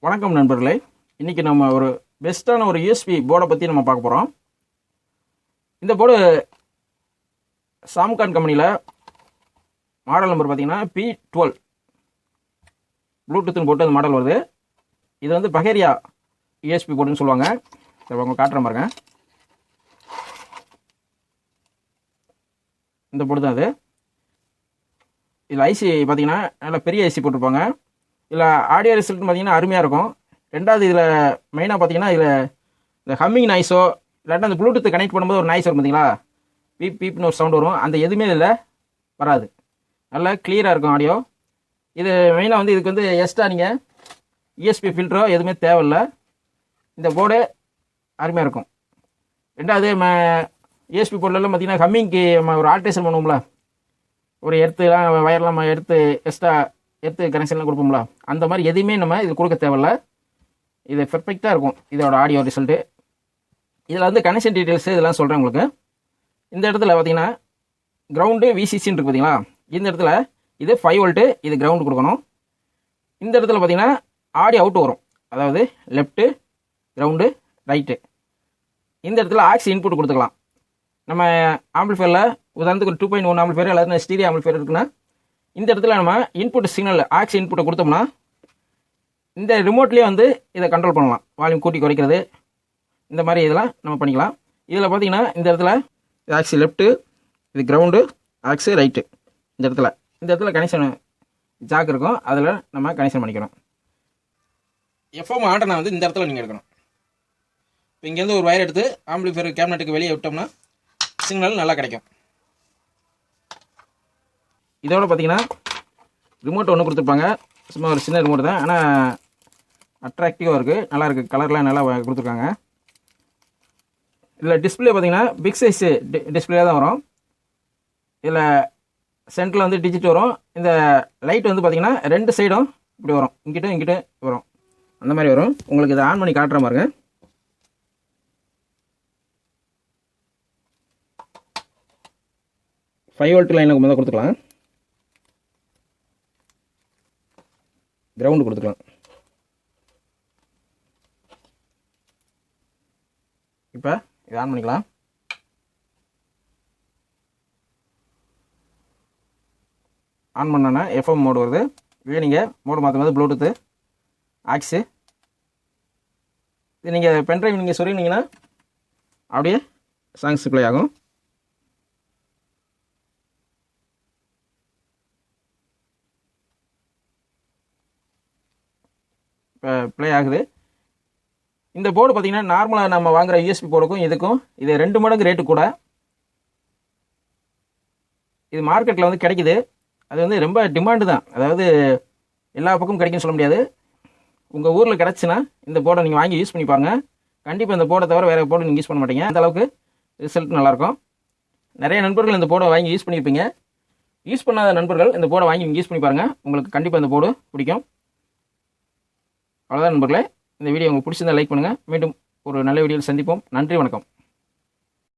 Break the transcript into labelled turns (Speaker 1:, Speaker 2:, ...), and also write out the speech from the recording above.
Speaker 1: வணக்கம் நண்பர்களே. இன்றைக்கி நம்ம ஒரு பெஸ்ட்டான ஒரு யூஎஸ்பி போர்டை பற்றி நம்ம பார்க்க போகிறோம். இந்த போர்டு சாம்கான் கம்பெனியில் மாடல் நம்பர் பார்த்திங்கன்னா P12 ப்ளூடூத்துன்னு போட்டு அந்த மாடல் வருது. இது வந்து பஹேரியா யூஎஸ்பி போர்டுன்னு சொல்லுவாங்க. சரி, உங்களுக்கு காட்டுற பாருங்க. இந்த போர்டு தான் அது. இதில் ஐசி பார்த்திங்கன்னா நல்லா பெரிய ஐசி போட்டிருப்பாங்க. இதில் ஆடியோ ரிசல்ட்னு பார்த்திங்கன்னா அருமையாக இருக்கும். ரெண்டாவது இதில் மெயினாக பார்த்திங்கன்னா இதில் இந்த ஹம்மிங் நாய்ஸோ இல்லாட்டா அந்த ப்ளூடூத்து கனெக்ட் பண்ணும்போது ஒரு நாய்ஸ் வரும் பார்த்திங்களா, பீப் பீப்னு ஒரு சவுண்ட் வரும். அந்த எதுவுமே இதில் வராது. நல்லா கிளியராக இருக்கும் ஆடியோ. இது மெயினாக வந்து இதுக்கு வந்து எக்ஸ்ட்ரா நீங்கள் யூஎஸ்பி ஃபில்டரோ எதுவுமே தேவையில்லை. இந்த போர்டு அருமையாக இருக்கும். ரெண்டாவது யூஎஸ்பி போர்டிலலாம் பார்த்திங்கன்னா ஹம்மிங்க்கு நம்ம ஒரு ஆல்ட்ரேஷன் பண்ணுவோம்ல, ஒரு எர்த்துலாம் வயர்லாம் நம்ம எடுத்து எக்ஸ்ட்ரா எர்த்து கனெக்ஷன்லாம் கொடுப்போம்ல, அந்த மாதிரி எதுவுமே நம்ம இது கொடுக்க தேவையில்ல. இது பெர்ஃபெக்டாக இருக்கும் இதோட ஆடியோ ரிசல்ட்டு. இதில் வந்து கனெக்ஷன் டீட்டெயில்ஸு இதெல்லாம் சொல்கிறேன் உங்களுக்கு. இந்த இடத்துல பார்த்தீங்கன்னா கிரவுண்டு விசிசின்னு இருக்குது பார்த்தீங்களா, இந்த இடத்துல இது 5 வோல்ட்டு, இது கிரவுண்டு கொடுக்கணும். இந்த இடத்துல பார்த்தீங்கன்னா ஆடியோ அவுட் வரும், அதாவது லெஃப்ட்டு கிரவுண்டு ரைட்டு. இந்த இடத்துல ஆக்ஸ் இன்புட் கொடுத்துக்கலாம். நம்ம ஆம்பிளிஃபயரில் உதாரணத்துக்கு ஒரு 2.1 ஆம்பிளிஃபயர் அல்லது ஸ்டீரியோ ஆம்பிளிஃபயர் இருக்குன்னா இந்த இடத்துல நம்ம இன்புட் சிக்னல் ஆக்ஸ் இன்புட்டை கொடுத்தோம்னா இந்த ரிமோட்லேயே வந்து இதை கண்ட்ரோல் பண்ணலாம். வால்யூம் கூட்டி குறைக்கிறது இந்த மாதிரி இதெல்லாம் நம்ம பண்ணிக்கலாம். இதில் பார்த்தீங்கன்னா இந்த இடத்துல ஆக்ஸ் லெஃப்ட்டு, இது கிரவுண்டு, ஆக்ஸு ரைட்டு. இந்த இடத்துல கனெக்ஷன் ஜாக் இருக்கும், அதில் நம்ம கனெக்ஷன் பண்ணிக்கணும். எஃப்எம் ஆண்டனா வந்து இந்த இடத்துல நீங்கள் எடுக்கணும். இப்போ இங்கேருந்து ஒரு வயர் எடுத்து ஆம்பிளிஃபயர் கேபினட்டுக்கு வெளியே விட்டோம்னா சிக்னல் நல்லா கிடைக்கும். இதோட பார்த்தீங்கன்னா ரிமோட் ஒன்று கொடுத்துருப்பாங்க. சும்மா ஒரு சின்ன ரிமோட் தான், ஆனால் அட்ராக்டிவாக இருக்குது, நல்லா இருக்குது. கலர்லாம் நல்லா கொடுத்துருக்காங்க. இதில் டிஸ்பிளே பார்த்தீங்கன்னா பிக் சைஸு டிஸ்பிளே தான் வரும். இதில் சென்டரில் வந்து டிஜிட் வரும். இந்த லைட் வந்து பார்த்திங்கன்னா 2 சைடும் இப்படி வரும், இங்கிட்ட வரும், அந்த மாதிரி வரும். உங்களுக்கு இதை ஆன் பண்ணி காட்டுற பாருங்க. ஃபைவ் வோல்ட் லைனில் முதல்ல கொடுத்துக்கலாம், கிரவுண்டு கொடுத்துக்கலாம். இப்போ இதை ஆன் பண்ணிக்கலாம். ஆன் பண்ணோன்னா எஃப்எம் மோடு வருது. இதே நீங்கள் மோடு மாற்றும்போது ப்ளூடூத்து ஆக்ஸு. இது நீங்கள் பென்ட்ரைவ் நீங்கள் சொருகினீங்கன்னா அப்படியே சாங்ஸ் ப்ளே ஆகும். இப்போ ப்ளே ஆகுது. இந்த போர்டு பார்த்திங்கன்னா நார்மலாக நம்ம வாங்குகிற யூஎஸ்பி போர்டுக்கும் இதுக்கும் இது 2 மடங்கு ரேட்டு கூட. இது மார்க்கெட்டில் வந்து கிடைக்குது. அது வந்து ரொம்ப டிமாண்டு தான், அதாவது எல்லா பக்கமும் கிடைக்குன்னு சொல்ல முடியாது. உங்கள் ஊரில் கிடச்சுன்னா இந்த போர்டை நீங்கள் வாங்கி யூஸ் பண்ணி பாருங்கள். கண்டிப்பாக இந்த போர்டை தவிர வேறு போர்டு நீங்கள் யூஸ் பண்ண மாட்டீங்க. அந்த அளவுக்கு ரிசல்ட் நல்லாயிருக்கும். நிறைய நண்பர்கள் இந்த போர்டை வாங்கி யூஸ் பண்ணியிருப்பீங்க. யூஸ் பண்ணாத நண்பர்கள் இந்த போர்டை வாங்கி நீங்கள் யூஸ் பண்ணி பாருங்கள், உங்களுக்கு கண்டிப்பாக இந்த போர்டு பிடிக்கும். அவ்வளோதான் நண்பர்களே. இந்த வீடியோ உங்களுக்கு பிடிச்சிருந்தா லைக் பண்ணுங்கள். மீண்டும் ஒரு நல்ல வீடியோவில் சந்திப்போம். நன்றி, வணக்கம்.